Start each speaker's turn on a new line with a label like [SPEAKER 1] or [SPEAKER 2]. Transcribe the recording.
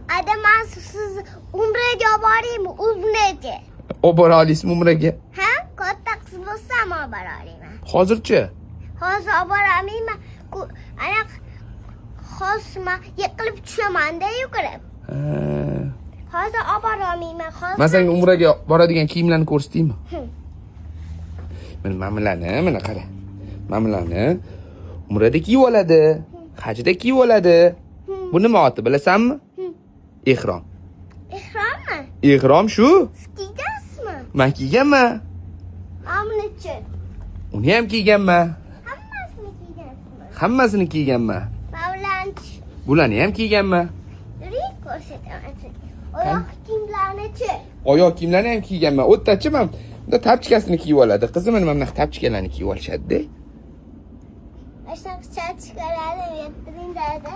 [SPEAKER 1] Adaman siz umraga boraymi, umraga?
[SPEAKER 2] Olib bora olasizmi umraga?
[SPEAKER 1] Ha? Katta qiz bo'lsam olib bora olaman.
[SPEAKER 2] Hozirchi?
[SPEAKER 1] Hozir olib boramayman. Ana hozir yiqilib tushaman-da yugurib. Hozir olib boramayman. Hozir
[SPEAKER 2] Men senga umraga boradigan kiyimlarni ko'rsataymi? Mana mana qara. Mamlarni umrada kiyib oladi, hajda kiyib oladi. Bu nima oti bilasanmi? Ihrom.
[SPEAKER 1] Ihrommi?
[SPEAKER 2] Ihrom shu?
[SPEAKER 1] Siz kiygansizmi?
[SPEAKER 2] Men kiyganman.
[SPEAKER 1] Amnichi.
[SPEAKER 2] Uni ham kiyganman.
[SPEAKER 1] Hammasini kiygansizmi?
[SPEAKER 2] Hammasini kiyganman.
[SPEAKER 1] Mavlanch.
[SPEAKER 2] Bularni ham kiyganman.
[SPEAKER 1] Yuring ko'rsataman sizga. Oyoq kiyimlarni-chi?
[SPEAKER 2] Oyoq kiyimlarni ham kiyganman. O'ttachi men bunda tapchikasini kiyib oladi. Qizim mana bunaqa tapchikalarni kiyib olishadi-da.
[SPEAKER 1] Ashna chiqaradi, yettiring dada.